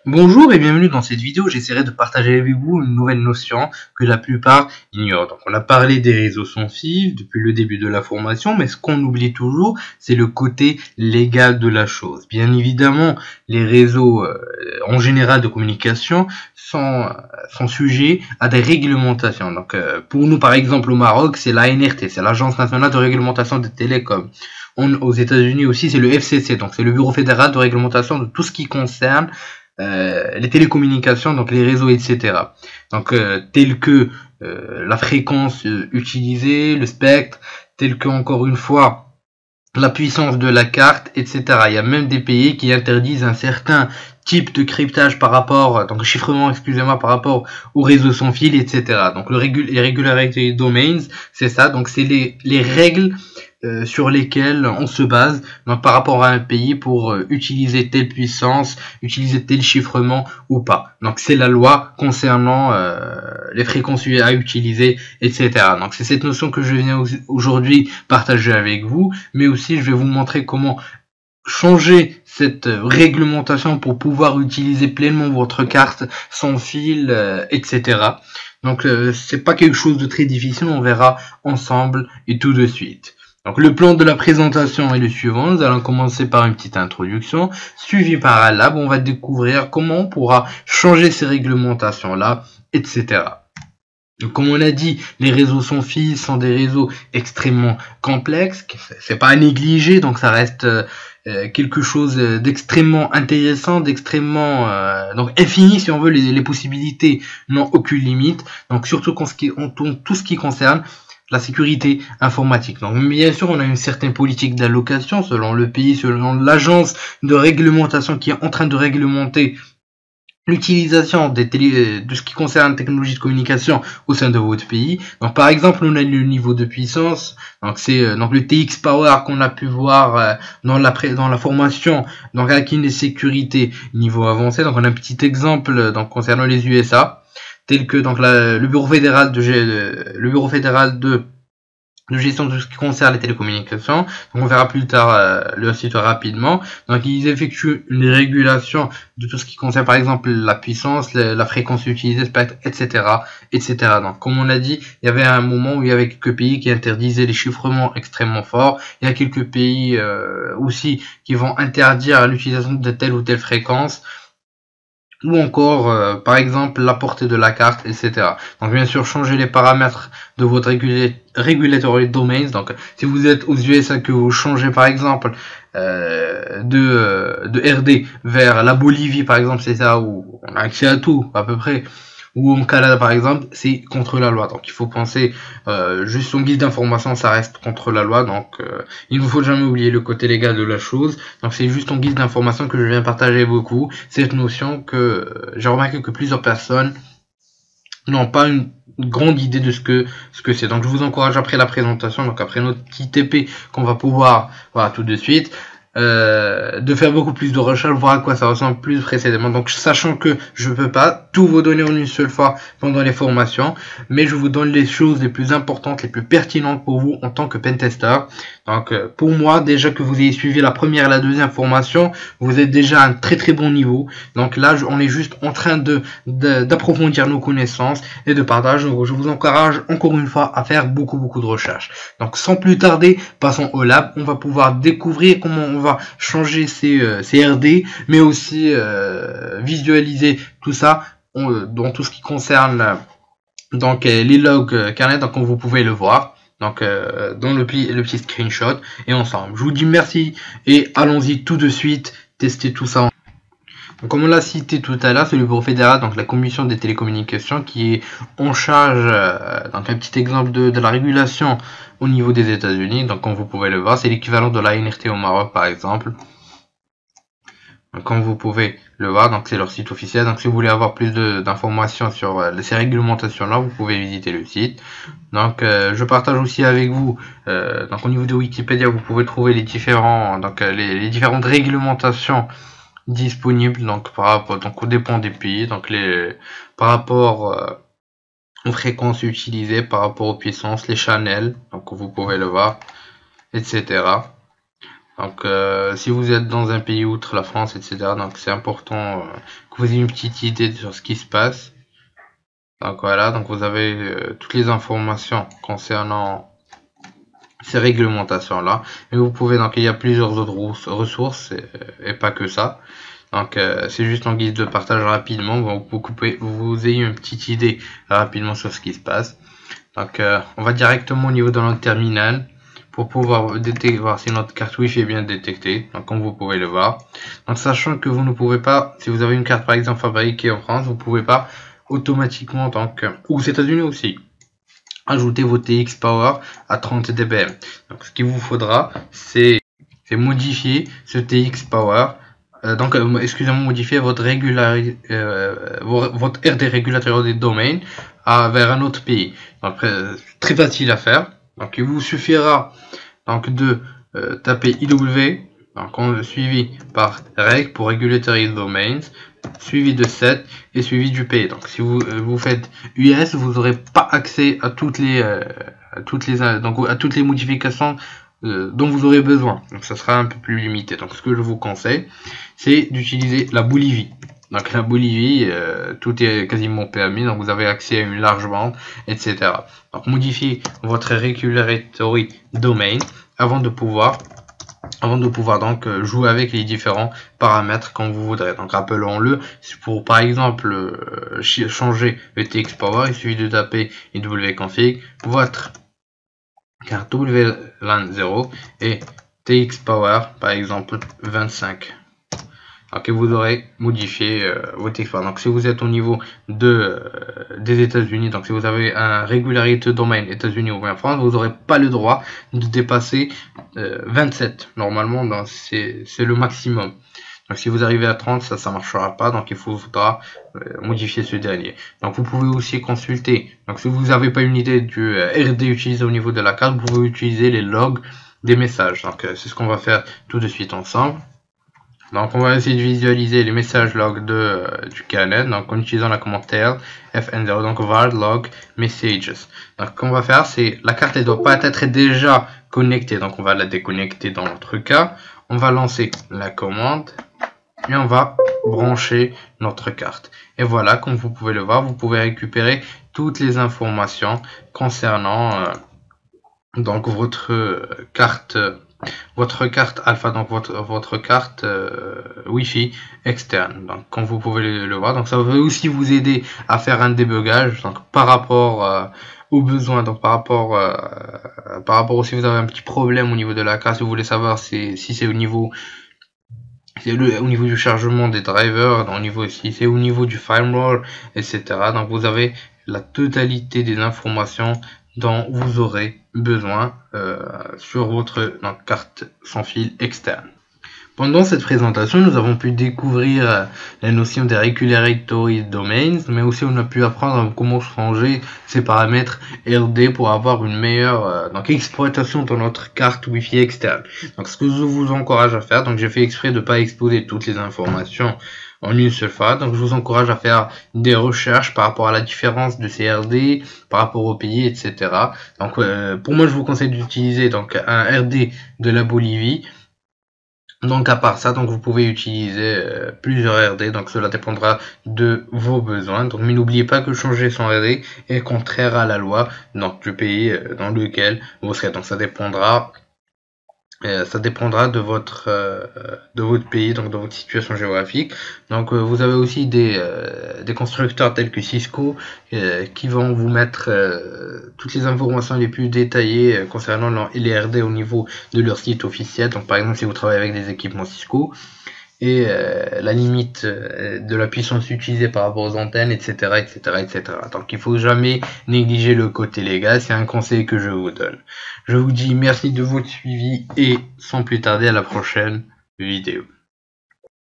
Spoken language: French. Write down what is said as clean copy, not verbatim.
Bonjour et bienvenue dans cette vidéo. J'essaierai de partager avec vous une nouvelle notion que la plupart ignorent. Donc on a parlé des réseaux sans fil depuis le début de la formation, mais ce qu'on oublie toujours, c'est le côté légal de la chose. Bien évidemment, les réseaux en général de communication sont sujets à des réglementations. Donc pour nous par exemple au Maroc, c'est l'ANRT, c'est l'Agence nationale de réglementation des télécoms. Aux États-Unis aussi, c'est le FCC, donc c'est le Bureau fédéral de réglementation de tout ce qui concerne les télécommunications, donc les réseaux, etc. Donc tels que la fréquence utilisée, le spectre, tel que encore une fois la puissance de la carte, etc. Il y a même des pays qui interdisent un certain type de cryptage par rapport, donc chiffrement, excusez-moi, par rapport au réseau sans fil, etc. Donc les regularity domains, c'est ça. Donc c'est les règles sur lesquels on se base donc, par rapport à un pays pour utiliser telle puissance, utiliser tel chiffrement ou pas. Donc c'est la loi concernant les fréquences à utiliser, etc. Donc c'est cette notion que je viens aujourd'hui partager avec vous, mais aussi je vais vous montrer comment changer cette réglementation pour pouvoir utiliser pleinement votre carte sans fil, etc. Donc c'est pas quelque chose de très difficile, on verra ensemble et tout de suite. Donc le plan de la présentation est le suivant. Nous allons commencer par une petite introduction, suivi par un lab. On va découvrir comment on pourra changer ces réglementations-là, etc. Donc, comme on a dit, les réseaux sans fil sont des réseaux extrêmement complexes. C'est pas à négliger, donc ça reste quelque chose d'extrêmement intéressant, d'extrêmement donc infini si on veut. Les possibilités n'ont aucune limite. Donc surtout tout ce qui concerne la sécurité informatique. Donc bien sûr, on a une certaine politique d'allocation selon le pays, selon l'agence de réglementation qui est en train de réglementer l'utilisation de ce qui concerne la technologie de communication au sein de votre pays. Donc par exemple, on a le niveau de puissance. Donc c'est donc le TX Power qu'on a pu voir dans la formation donc hacking et sécurité niveau avancé. Donc on a un petit exemple donc concernant les USA, tel que donc le bureau fédéral de gestion de tout ce qui concerne les télécommunications. Donc on verra plus tard le site rapidement. Donc ils effectuent une régulation de tout ce qui concerne par exemple la puissance, la fréquence utilisée, spectre, etc., etc. Donc comme on a dit, il y avait un moment où il y avait quelques pays qui interdisaient les chiffrements extrêmement forts. Il y a quelques pays aussi qui vont interdire l'utilisation de telle ou telle fréquence, ou encore par exemple la portée de la carte, etc. Donc bien sûr, changer les paramètres de votre regulatory domains. Donc si vous êtes aux USA, que vous changez par exemple de RD vers la Bolivie par exemple, c'est ça, où on a accès à tout à peu près, ou en Canada par exemple, c'est contre la loi. Donc il faut penser, juste son guide d'information, ça reste contre la loi. Donc il ne faut jamais oublier le côté légal de la chose. Donc c'est juste en guide d'information que je viens partager beaucoup cette notion que j'ai remarqué que plusieurs personnes n'ont pas une grande idée de ce que c'est. Donc je vous encourage après la présentation, donc après notre petit TP qu'on va pouvoir voir tout de suite, de faire beaucoup plus de recherches, voir à quoi ça ressemble plus précédemment. Donc sachant que je peux pas tout vous donner en une seule fois pendant les formations, mais je vous donne les choses les plus importantes, les plus pertinentes pour vous en tant que pentester. Donc pour moi, déjà que vous ayez suivi la première et la deuxième formation, vous êtes déjà à un très très bon niveau. Donc là on est juste en train d'approfondir nos connaissances et de partager. Donc je vous encourage encore une fois à faire beaucoup de recherches. Donc sans plus tarder, passons au lab. On va pouvoir découvrir comment on va changer ces RD, mais aussi visualiser tout ça dans tout ce qui concerne donc les logs carnet, donc comme vous pouvez le voir. Donc dans le petit screenshot, et ensemble. Je vous dis merci et allons-y tout de suite tester tout ça. Donc, comme on l'a cité tout à l'heure, c'est le bureau fédéral, donc la commission des télécommunications, qui est en charge, donc un petit exemple de la régulation au niveau des États-Unis. Donc comme vous pouvez le voir, c'est l'équivalent de l'ANRT au Maroc par exemple. Donc, comme vous pouvez le voir, donc c'est leur site officiel. Donc si vous voulez avoir plus d'informations sur ces réglementations là, vous pouvez visiter le site. Donc je partage aussi avec vous, donc au niveau de Wikipédia, vous pouvez trouver les différents, donc les différentes réglementations disponibles, donc par rapport, donc au dépend des pays, donc par rapport aux fréquences utilisées, par rapport aux puissances, les channels, donc vous pouvez le voir, etc. Donc si vous êtes dans un pays outre la France, etc., donc c'est important que vous ayez une petite idée sur ce qui se passe. Donc voilà, donc vous avez toutes les informations concernant ces réglementations là, et vous pouvez, donc il y a plusieurs autres ressources et pas que ça. Donc c'est juste en guise de partage rapidement, vous ayez une petite idée rapidement sur ce qui se passe. Donc on va directement au niveau de notre terminal pour pouvoir voir si notre carte Wi-Fi est bien détectée, donc comme vous pouvez le voir. Donc sachant que vous ne pouvez pas, si vous avez une carte par exemple fabriquée en France, vous ne pouvez pas automatiquement, donc ou aux États-Unis aussi, ajouter vos TX Power à 30 dBm. Donc ce qu'il vous faudra, c'est modifier ce TX Power. Excusez-moi, modifier votre votre RD régulateur des domaines vers un autre pays. Donc très facile à faire. Donc il vous suffira donc de taper IW, donc suivi par reg pour regulatory domains, suivi de 7 et suivi du pays. Donc si vous faites US, vous n'aurez pas accès à toutes les modifications dont vous aurez besoin. Donc ça sera un peu plus limité. Donc ce que je vous conseille, c'est d'utiliser la Bolivie. Donc la Bolivie, tout est quasiment permis, donc vous avez accès à une large bande, etc. Donc modifiez votre regulatory domain avant de pouvoir donc jouer avec les différents paramètres quand vous voudrez. Donc rappelons-le, pour par exemple changer le TX Power, il suffit de taper wconfig votre carte WLAN 0 et TX Power par exemple 25. Donc vous aurez modifié vos TX Power. Donc si vous êtes au niveau des États-Unis, donc si vous avez un régularité domaine États-Unis ou bien France, vous n'aurez pas le droit de dépasser 27. Normalement, c'est le maximum. Donc si vous arrivez à 30, ça marchera pas, donc il faudra modifier ce dernier. Donc vous pouvez aussi consulter, donc si vous n'avez pas une idée du RD utilisé au niveau de la carte, vous pouvez utiliser les logs des messages. Donc c'est ce qu'on va faire tout de suite ensemble. Donc on va essayer de visualiser les messages log du kernel, donc en utilisant la commande tail fn0, donc var log messages. Donc ce qu'on va faire, c'est la carte elle doit pas être déjà connectée, donc on va la déconnecter dans notre cas. On va lancer la commande et on va brancher notre carte. Et voilà, comme vous pouvez le voir, vous pouvez récupérer toutes les informations concernant donc votre carte alpha, donc votre carte Wi-Fi externe. Donc comme vous pouvez le voir, donc ça va aussi vous aider à faire un débugage, donc par rapport aux besoins, donc par rapport si vous avez un petit problème au niveau de la carte, si vous voulez savoir si c'est au niveau du chargement des drivers, si c'est au niveau du firmware, etc. Donc vous avez la totalité des informations dont vous aurez besoin sur votre carte sans fil externe. Pendant cette présentation, nous avons pu découvrir la notion des regulatory domains, mais aussi on a pu apprendre comment changer ces paramètres RD pour avoir une meilleure exploitation de notre carte Wi-Fi externe. Donc ce que je vous encourage à faire, donc j'ai fait exprès de ne pas exposer toutes les informations en une seule fois, donc je vous encourage à faire des recherches par rapport à la différence de ces RD par rapport au pays, etc. Donc pour moi je vous conseille d'utiliser donc un RD de la Bolivie. Donc à part ça, donc vous pouvez utiliser plusieurs RD, donc cela dépendra de vos besoins. Donc mais n'oubliez pas que changer son RD est contraire à la loi donc du pays dans lequel vous serez. Donc ça dépendra de votre pays, donc de votre situation géographique. Donc vous avez aussi des constructeurs tels que Cisco qui vont vous mettre toutes les informations les plus détaillées concernant les RD au niveau de leur site officiel. Donc par exemple si vous travaillez avec des équipements Cisco et la limite de la puissance utilisée par rapport aux antennes, etc., etc., etc. Donc il faut jamais négliger le côté légal, c'est un conseil que je vous donne. Je vous dis merci de votre suivi et sans plus tarder à la prochaine vidéo.